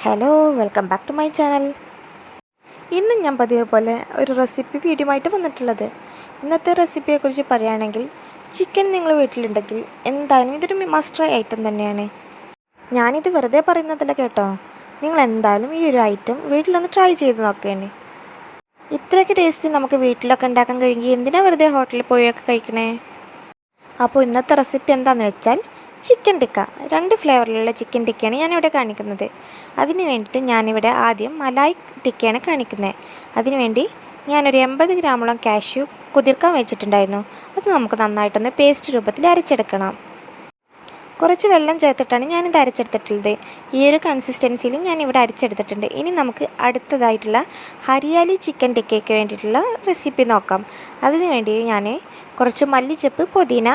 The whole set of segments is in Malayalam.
Hello, welcome back to my channel. ഇന്നും ഞാൻ പതിവ് പോലെ ഒരു റെസിപ്പി വീഡിയോ ആയിട്ട് വന്നിട്ടുള്ളത്. ഇന്നത്തെ റെസിപ്പിയെക്കുറിച്ച് പറയുകയാണെങ്കിൽ, ചിക്കൻ നിങ്ങൾ വീട്ടിലുണ്ടെങ്കിൽ എന്തായാലും ഇതൊരു മസ്റ്റ് ട്രൈ ഐറ്റം തന്നെയാണ്. ഞാനിത് വെറുതെ പറയുന്നതല്ല കേട്ടോ, നിങ്ങൾ എന്തായാലും ഈ ഒരു ഐറ്റം വീട്ടിലൊന്ന് ട്രൈ ചെയ്ത് നോക്കേണ്ടേ. ഇത്രയൊക്കെ ടേസ്റ്റ് നമുക്ക് വീട്ടിലൊക്കെ ഉണ്ടാക്കാൻ കഴിയുമെങ്കിൽ എന്തിനാ വെറുതെ ഹോട്ടലിൽ പോയൊക്കെ കഴിക്കണേ. അപ്പോൾ ഇന്നത്തെ റെസിപ്പി എന്താണെന്ന് വെച്ചാൽ ചിക്കൻ ടിക്ക. 2 ഫ്ലേവറിലുള്ള ചിക്കൻ ടിക്കയാണ് ഞാനിവിടെ കാണിക്കുന്നത്. അതിന് വേണ്ടിയിട്ട് ഞാനിവിടെ ആദ്യം മലായ് ടിക്കയാണ് കാണിക്കുന്നത്. അതിനുവേണ്ടി ഞാനൊരു 80 ഗ്രാമോളം കാഷ്യൂ കുതിർക്കാൻ വെച്ചിട്ടുണ്ടായിരുന്നു. അത് നമുക്ക് നന്നായിട്ടൊന്ന് പേസ്റ്റ് രൂപത്തിൽ അരച്ചെടുക്കണം. കുറച്ച് വെള്ളം ചേർത്തിട്ടാണ് ഞാനിത് അരച്ചെടുത്തിട്ടുള്ളത്. ഈ ഒരു കൺസിസ്റ്റൻസിയിൽ ഞാനിവിടെ അരച്ചെടുത്തിട്ടുണ്ട്. ഇനി നമുക്ക് അടുത്തതായിട്ടുള്ള ഹരിയാലി ചിക്കൻ ടിക്കയ്ക്ക് വേണ്ടിയിട്ടുള്ള റെസിപ്പി നോക്കാം. അതിന് വേണ്ടി ഞാൻ കുറച്ച് മല്ലിച്ചപ്പ്, പുതിന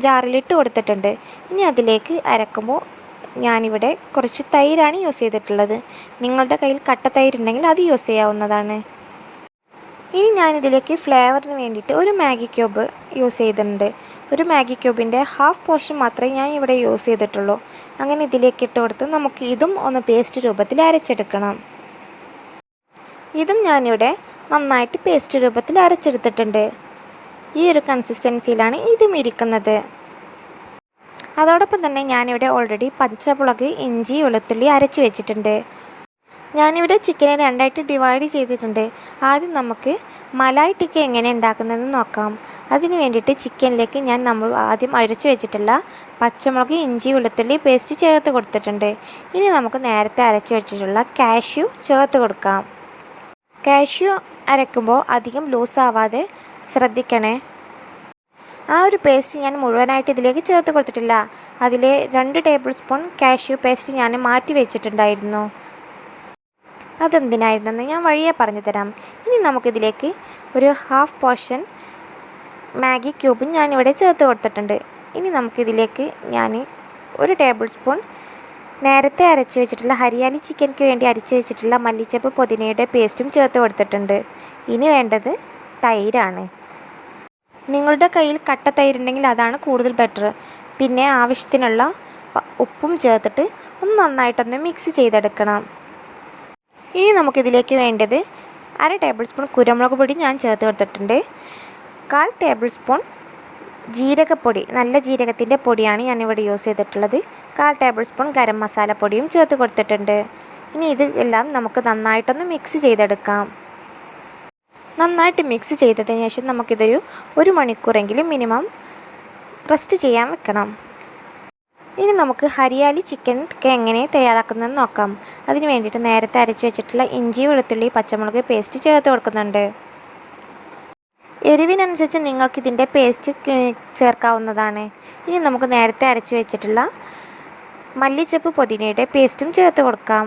ജാറിലിട്ട് കൊടുത്തിട്ടുണ്ട്. ഇനി അതിലേക്ക് അരക്കുമ്പോൾ ഞാനിവിടെ കുറച്ച് തൈരാണ് യൂസ് ചെയ്തിട്ടുള്ളത്. നിങ്ങളുടെ കയ്യിൽ കട്ട തൈരുണ്ടെങ്കിൽ അത് യൂസ് ചെയ്യാവുന്നതാണ്. ഇനി ഞാനിതിലേക്ക് ഫ്ലേവറിന് വേണ്ടിയിട്ട് ഒരു മാഗി ക്യൂബ് യൂസ് ചെയ്തിട്ടുണ്ട്. ഒരു മാഗി ക്യൂബിൻ്റെ ഹാഫ് പോർഷൻ മാത്രമേ ഞാൻ ഇവിടെ യൂസ് ചെയ്തിട്ടുള്ളൂ. അങ്ങനെ ഇതിലേക്ക് ഇട്ട് കൊടുത്ത് നമുക്ക് ഇതും ഒന്ന് പേസ്റ്റ് രൂപത്തിൽ അരച്ചെടുക്കണം. ഇതും ഞാനിവിടെ നന്നായിട്ട് പേസ്റ്റ് രൂപത്തിൽ അരച്ചെടുത്തിട്ടുണ്ട്. ഈ ഒരു കൺസിസ്റ്റൻസിയിലാണ് ഇതും ഇരിക്കുന്നത്. അതോടൊപ്പം തന്നെ ഞാനിവിടെ ഓൾറെഡി പച്ചമുളക്, ഇഞ്ചി, വെളുത്തുള്ളി അരച്ച് വെച്ചിട്ടുണ്ട്. ഞാനിവിടെ ചിക്കനെ 2ആയിട്ട് ഡിവൈഡ് ചെയ്തിട്ടുണ്ട്. ആദ്യം നമുക്ക് മലായ് ടിക്ക എങ്ങനെ ഉണ്ടാക്കുന്നതെന്ന് നോക്കാം. അതിന് വേണ്ടിയിട്ട് ചിക്കനിലേക്ക് നമ്മൾ ആദ്യം അരച്ച് വെച്ചിട്ടുള്ള പച്ചമുളക്, ഇഞ്ചി, വെളുത്തുള്ളി പേസ്റ്റ് ചേർത്ത് കൊടുത്തിട്ടുണ്ട്. ഇനി നമുക്ക് നേരത്തെ അരച്ച് വെച്ചിട്ടുള്ള കാഷ്യൂ ചേർത്ത് കൊടുക്കാം. കാഷ്യൂ അരക്കുമ്പോൾ അധികം ലൂസ് ആവാതെ ശ്രദ്ധിക്കണേ. ആ ഒരു പേസ്റ്റ് ഞാൻ മുഴുവനായിട്ട് ഇതിലേക്ക് ചേർത്ത് കൊടുത്തിട്ടില്ല. അതിലെ 2 ടേബിൾ സ്പൂൺ കാഷ്യൂ പേസ്റ്റ് ഞാൻ മാറ്റി വെച്ചിട്ടുണ്ടായിരുന്നു. അതെന്തിനായിരുന്നെന്ന് ഞാൻ വഴിയെ പറഞ്ഞു തരാം. ഇനി നമുക്കിതിലേക്ക് ഒരു ഹാഫ് പോർഷൻ മാഗി ക്യൂബും ഞാനിവിടെ ചേർത്ത് കൊടുത്തിട്ടുണ്ട്. ഇനി നമുക്കിതിലേക്ക് ഞാൻ 1 ടേബിൾ സ്പൂൺ നേരത്തെ അരച്ച് വെച്ചിട്ടുള്ള ഹരിയാലി ചിക്കൻക്ക് വേണ്ടി അരച്ച് വെച്ചിട്ടുള്ള മല്ലിച്ചപ്പ്, പുതിനയുടെ പേസ്റ്റും ചേർത്ത് കൊടുത്തിട്ടുണ്ട്. ഇനി വേണ്ടത് തൈരാണ്. നിങ്ങളുടെ കയ്യിൽ കട്ട തൈരുണ്ടെങ്കിൽ അതാണ് കൂടുതൽ ബെറ്റർ. പിന്നെ ആവശ്യത്തിനുള്ള ഉപ്പും ചേർത്തിട്ട് ഒന്ന് നന്നായിട്ടൊന്ന് മിക്സ് ചെയ്തെടുക്കണം. ഇനി നമുക്കിതിലേക്ക് വേണ്ടത് 1/2 ടേബിൾ സ്പൂൺ കുരുമുളക് പൊടി ഞാൻ ചേർത്ത് കൊടുത്തിട്ടുണ്ട്. 1/4 ടേബിൾ സ്പൂൺ ജീരകപ്പൊടി, നല്ല ജീരകത്തിൻ്റെ പൊടിയാണ് ഞാനിവിടെ യൂസ് ചെയ്തിട്ടുള്ളത്. 1/4 ടേബിൾ സ്പൂൺ ഗരം മസാല പൊടിയും ചേർത്ത് കൊടുത്തിട്ടുണ്ട്. ഇനി ഇത് എല്ലാം നമുക്ക് നന്നായിട്ടൊന്ന് മിക്സ് ചെയ്തെടുക്കാം. നന്നായിട്ട് മിക്സ് ചെയ്തതിന് ശേഷം നമുക്കിതൊരു 1 മണിക്കൂറെങ്കിലും മിനിമം റെസ്റ്റ് ചെയ്യാൻ വെക്കണം. ഇനി നമുക്ക് ഹരിയാലി ചിക്കൻ എങ്ങനെ തയ്യാറാക്കുന്നതെന്ന് നോക്കാം. അതിന് വേണ്ടിയിട്ട് നേരത്തെ അരച്ച് വെച്ചിട്ടുള്ള ഇഞ്ചി, വെളുത്തുള്ളി, പച്ചമുളക് പേസ്റ്റ് ചേർത്ത് കൊടുക്കുന്നുണ്ട്. എരിവിനനുസരിച്ച് നിങ്ങൾക്കിതിൻ്റെ പേസ്റ്റ് ചേർക്കാവുന്നതാണ്. ഇനി നമുക്ക് നേരത്തെ അരച്ച് വെച്ചിട്ടുള്ള മല്ലിച്ചപ്പ്, പുതിനയുടെ പേസ്റ്റും ചേർത്ത് കൊടുക്കാം.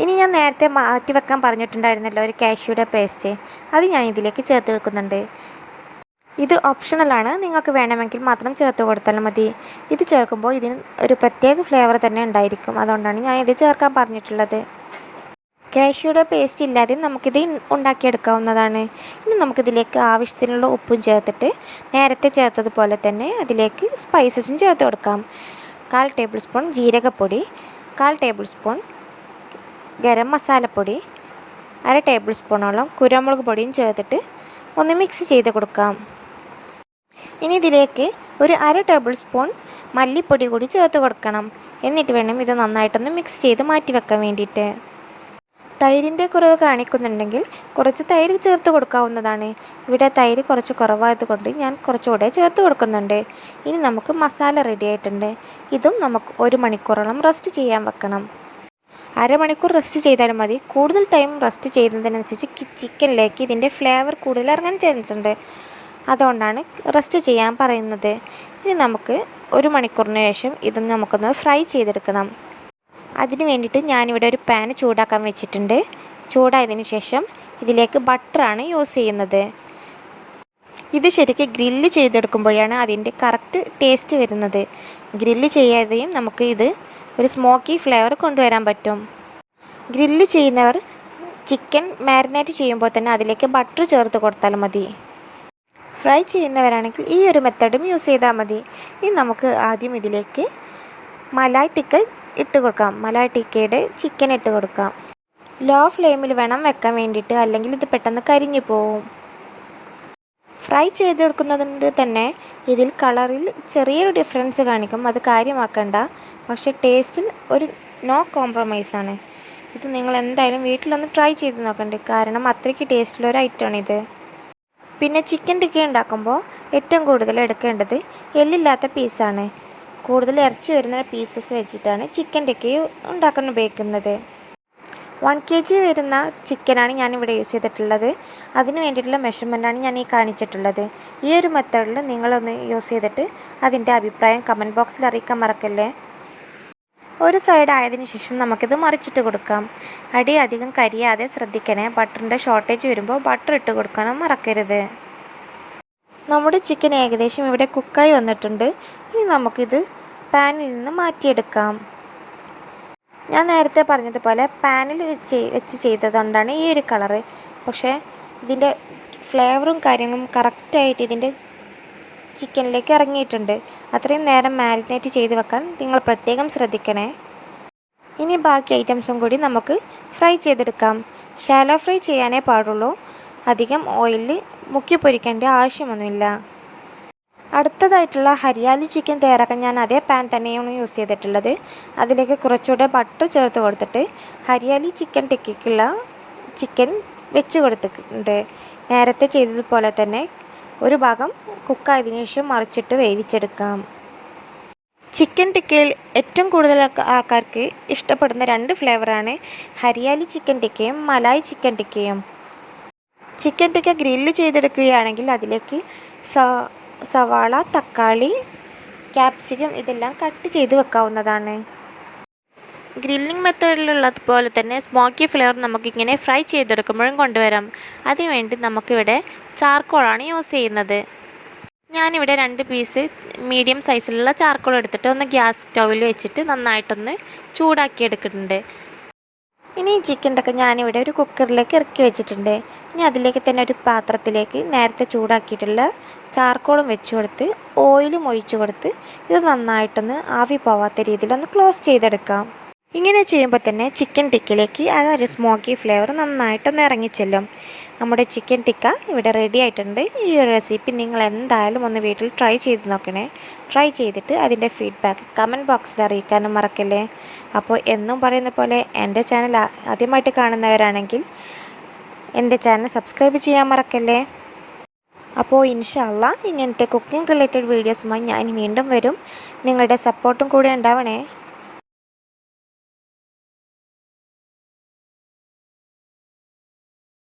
ഇനി ഞാൻ നേരത്തെ മാറ്റി വെക്കാൻ പറഞ്ഞിട്ടുണ്ടായിരുന്നല്ലോ ഒരു കാഷ്യൂടെ പേസ്റ്റ്, അത് ഞാൻ ഇതിലേക്ക് ചേർത്ത് വെക്കുന്നുണ്ട്. ഇത് ഓപ്ഷണലാണ്, നിങ്ങൾക്ക് വേണമെങ്കിൽ മാത്രം ചേർത്ത് കൊടുത്താൽ മതി. ഇത് ചേർക്കുമ്പോൾ ഇതിന് ഒരു പ്രത്യേക ഫ്ലേവർ തന്നെ ഉണ്ടായിരിക്കും. അതുകൊണ്ടാണ് ഞാൻ ഇത് ചേർക്കാൻ പറഞ്ഞിട്ടുള്ളത്. കാഷ്യൂടെ പേസ്റ്റ് ഇല്ലാതെ നമുക്കിത് ഉണ്ടാക്കിയെടുക്കാവുന്നതാണ്. ഇനി നമുക്കിതിലേക്ക് ആവശ്യത്തിനുള്ള ഉപ്പും ചേർത്തിട്ട് നേരത്തെ ചേർത്തതുപോലെ തന്നെ അതിലേക്ക് സ്പൈസസും ചേർത്ത് കൊടുക്കാം. 1/4 ടേബിൾ സ്പൂൺ ജീരകപ്പൊടി, 1/4 ടേബിൾ സ്പൂൺ ഗരം മസാലപ്പൊടി, 1/2 ടേബിൾ സ്പൂണോളം കുരുമുളക് പൊടിയും ചേർത്തിട്ട് ഒന്ന് മിക്സ് ചെയ്ത് കൊടുക്കാം. ഇനി ഇതിലേക്ക് ഒരു 1/2 ടേബിൾ സ്പൂൺ മല്ലിപ്പൊടി കൂടി ചേർത്ത് കൊടുക്കണം. എന്നിട്ട് വേണം ഇത് നന്നായിട്ടൊന്ന് മിക്സ് ചെയ്ത് മാറ്റി വെക്കാൻ വേണ്ടിയിട്ട്. തൈരിൻ്റെ കുറവ് കാണിക്കുന്നുണ്ടെങ്കിൽ കുറച്ച് തൈര് ചേർത്ത് കൊടുക്കാവുന്നതാണ്. ഇവിടെ തൈര് കുറച്ച് കുറവായതുകൊണ്ട് ഞാൻ കുറച്ചുകൂടെ ചേർത്ത് കൊടുക്കുന്നുണ്ട്. ഇനി നമുക്ക് മസാല റെഡി ആയിട്ടുണ്ട്. ഇതും നമുക്ക് 1 മണിക്കൂറോളം റെസ്റ്റ് ചെയ്യാൻ വെക്കണം. 1/2 മണിക്കൂർ റെസ്റ്റ് ചെയ്താലും മതി. കൂടുതൽ ടൈം റെസ്റ്റ് ചെയ്യുന്നതിനനുസരിച്ച് ചിക്കനിലേക്ക് ഇതിൻ്റെ ഫ്ലേവർ കൂടുതൽ ഇറങ്ങാൻ ചാൻസ് ഉണ്ട്. അതുകൊണ്ടാണ് റെസ്റ്റ് ചെയ്യാൻ പറയുന്നത്. ഇനി നമുക്ക് 1 മണിക്കൂറിന് ശേഷം ഇത് നമുക്കൊന്ന് ഫ്രൈ ചെയ്തെടുക്കണം. അതിന് വേണ്ടിയിട്ട് ഞാനിവിടെ ഒരു പാൻ ചൂടാക്കാൻ വെച്ചിട്ടുണ്ട്. ചൂടായതിന് ശേഷം ഇതിലേക്ക് ബട്ടറാണ് യൂസ് ചെയ്യുന്നത്. ഇത് ശരിക്കും ഗ്രില്ല് ചെയ്തെടുക്കുമ്പോഴാണ് അതിൻ്റെ കറക്റ്റ് ടേസ്റ്റ് വരുന്നത്. ഗ്രില്ല് ചെയ്യാതെയും നമുക്ക് ഇത് ഒരു സ്മോക്കി ഫ്ലേവർ കൊണ്ടുവരാൻ പറ്റും. ഗ്രില്ല് ചെയ്യുന്നവർ ചിക്കൻ മാരിനേറ്റ് ചെയ്യുമ്പോൾ തന്നെ അതിലേക്ക് ബട്ടർ ചേർത്ത് കൊടുത്താൽ മതി. ഫ്രൈ ചെയ്യുന്നവരാണെങ്കിൽ ഈ ഒരു മെത്തേഡും യൂസ് ചെയ്താൽ മതി. ഇനി നമുക്ക് ആദ്യം ഇതിലേക്ക് മലായ് ടിക്ക ഇട്ട് കൊടുക്കാം. മലായ് ടിക്കയുടെ ചിക്കൻ ഇട്ട് കൊടുക്കാം. ലോ ഫ്ലെയിമിൽ വേണം വെക്കാൻ വേണ്ടിയിട്ട്, അല്ലെങ്കിൽ ഇത് പെട്ടെന്ന് കരിഞ്ഞു പോവും. ഫ്രൈ ചെയ്തെടുക്കുന്നതുകൊണ്ട് തന്നെ ഇതിൽ കളറിൽ ചെറിയൊരു ഡിഫറൻസ് കാണിക്കും. അത് കാര്യമാക്കണ്ട. പക്ഷേ ടേസ്റ്റിൽ ഒരു നോ കോംപ്രമൈസാണ്. ഇത് നിങ്ങൾ എന്തായാലും വീട്ടിലൊന്ന് ട്രൈ ചെയ്ത് നോക്കണ്ടേ, കാരണം അത്രയ്ക്ക് ടേസ്റ്റുള്ളൊരു ഐറ്റമാണിത്. പിന്നെ ചിക്കൻ ടിക്ക ഉണ്ടാക്കുമ്പോൾ ഏറ്റവും കൂടുതൽ എടുക്കേണ്ടത് എല്ലില്ലാത്ത പീസാണ്. കൂടുതൽ ഇറച്ചി വരുന്ന പീസസ് വെച്ചിട്ടാണ് ചിക്കൻ ടിക്ക ഉണ്ടാക്കാൻ ഉപയോഗിക്കുന്നത്. 1 kg വരുന്ന ചിക്കനാണ് ഞാനിവിടെ യൂസ് ചെയ്തിട്ടുള്ളത്. അതിന് വേണ്ടിയിട്ടുള്ള മെഷർമെൻറ്റാണ് ഞാൻ ഈ കാണിച്ചിട്ടുള്ളത്. ഈ ഒരു മെത്തേഡിൽ നിങ്ങളൊന്ന് യൂസ് ചെയ്തിട്ട് അതിൻ്റെ അഭിപ്രായം കമൻറ്റ് ബോക്സിൽ അറിയിക്കാൻ മറക്കല്ലേ. ഒരു സൈഡ് ആയതിനു ശേഷം നമുക്കിത് മറിച്ചിട്ട് കൊടുക്കാം. അടി അധികം കരിയാതെ ശ്രദ്ധിക്കണേ. ബട്ടറിൻ്റെ ഷോർട്ടേജ് വരുമ്പോൾ ബട്ടർ ഇട്ട് കൊടുക്കാനും മറക്കരുത്. നമ്മുടെ ചിക്കൻ ഏകദേശം ഇവിടെ കുക്കായി വന്നിട്ടുണ്ട്. ഇനി നമുക്കിത് പാനിൽ നിന്ന് മാറ്റിയെടുക്കാം. ഞാൻ നേരത്തെ പറഞ്ഞതുപോലെ പാനിൽ വെച്ച് ചെയ്തതുകൊണ്ടാണ് ഈ ഒരു കളറ്. പക്ഷേ ഇതിൻ്റെ ഫ്ലേവറും കാര്യങ്ങളും കറക്റ്റായിട്ട് ഇതിൻ്റെ ചിക്കനിലേക്ക് ഇറങ്ങിയിട്ടുണ്ട്. അത്രയും നേരം മാരിനേറ്റ് ചെയ്ത് വെക്കാൻ നിങ്ങൾ പ്രത്യേകം ശ്രദ്ധിക്കണേ. ഇനി ബാക്കി ഐറ്റംസും കൂടി നമുക്ക് ഫ്രൈ ചെയ്തെടുക്കാം. ഷാലോ ഫ്രൈ ചെയ്യാനേ പാടുള്ളൂ. അധികം ഓയിലിൽ മുക്കി പൊരിക്കേണ്ട ആവശ്യമൊന്നുമില്ല. അടുത്തതായിട്ടുള്ള ഹരിയാലി ചിക്കൻ തയ്യാറാക്കാൻ ഞാൻ അതേ പാൻ തന്നെയാണ് യൂസ് ചെയ്തിട്ടുള്ളത്. അതിലേക്ക് കുറച്ചുകൂടെ ബട്ടർ ചേർത്ത് കൊടുത്തിട്ട് ഹരിയാലി ചിക്കൻ ടിക്കയ്ക്കുള്ള ചിക്കൻ വെച്ച് കൊടുത്തിട്ടുണ്ട്. നേരത്തെ ചെയ്തതുപോലെ തന്നെ ഒരു ഭാഗം കുക്കായതിനു ശേഷം മറിച്ചിട്ട് വേവിച്ചെടുക്കാം. ചിക്കൻ ടിക്കയിൽ ഏറ്റവും കൂടുതൽ ആൾക്കാർക്ക് ഇഷ്ടപ്പെടുന്ന 2 ഫ്ലേവറാണ് ഹരിയാലി ചിക്കൻ ടിക്കയും മലായ് ചിക്കൻ ടിക്കയും. ചിക്കൻ ടിക്ക ഗ്രില്ല് ചെയ്തെടുക്കുകയാണെങ്കിൽ അതിലേക്ക് സവാള, തക്കാളി, ക്യാപ്സിക്കം ഇതെല്ലാം കട്ട് ചെയ്ത് വെക്കാവുന്നതാണ്. ഗ്രില്ലിംഗ് മെത്തേഡിലുള്ളതുപോലെ തന്നെ സ്മോക്കി ഫ്ലേവർ നമുക്കിങ്ങനെ ഫ്രൈ ചെയ്തെടുക്കുമ്പോഴും കൊണ്ടുവരാം. അതിനുവേണ്ടി നമുക്കിവിടെ ചാർക്കോളാണ് യൂസ് ചെയ്യുന്നത്. ഞാനിവിടെ 2 പീസ് മീഡിയം സൈസിലുള്ള ചാർക്കോൾ എടുത്തിട്ട് ഒന്ന് ഗ്യാസ് സ്റ്റൗവിൽ വെച്ചിട്ട് നന്നായിട്ടൊന്ന് ചൂടാക്കി എടുക്കുന്നുണ്ട്. ഇനി ചിക്കൻ ടിക്ക ഞാനിവിടെ ഒരു കുക്കറിലേക്ക് ഇറക്കി വെച്ചിട്ടുണ്ട്. ഇനി അതിലേക്ക് തന്നെ ഒരു പാത്രത്തിലേക്ക് നേരത്തെ ചൂടാക്കിയിട്ടുള്ള ചാർക്കോളും വെച്ച് കൊടുത്ത് ഓയിലും ഒഴിച്ച് കൊടുത്ത് ഇത് നന്നായിട്ടൊന്ന് ആവി പോവാത്ത രീതിയിലൊന്ന് ക്ലോസ് ചെയ്തെടുക്കാം. ഇങ്ങനെ ചെയ്യുമ്പോൾ തന്നെ ചിക്കൻ ടിക്കയിലേക്ക് അതൊരു സ്മോക്കി ഫ്ലേവർ നന്നായിട്ടൊന്ന് ഇറങ്ങിച്ചെല്ലും. നമ്മുടെ ചിക്കൻ ടിക്ക ഇവിടെ റെഡി ആയിട്ടുണ്ട്. ഈ ഒരു റെസിപ്പി നിങ്ങൾ എന്തായാലും ഒന്ന് വീട്ടിൽ ട്രൈ ചെയ്ത് നോക്കണേ. ട്രൈ ചെയ്തിട്ട് അതിൻ്റെ ഫീഡ്ബാക്ക് കമൻറ്റ് ബോക്സിൽ അറിയിക്കാനും മറക്കല്ലേ. അപ്പോൾ എന്നും പറയുന്ന പോലെ എൻ്റെ ചാനൽ ആദ്യമായിട്ട് കാണുന്നവരാണെങ്കിൽ എൻ്റെ ചാനൽ സബ്സ്ക്രൈബ് ചെയ്യാൻ മറക്കല്ലേ. അപ്പോൾ ഇൻഷാ അല്ലാഹ് ഇങ്ങനത്തെ കുക്കിംഗ് റിലേറ്റഡ് വീഡിയോസുമായി ഞാൻ വീണ്ടും വരും. നിങ്ങളുടെ സപ്പോർട്ടും കൂടെ ഉണ്ടാവണേ.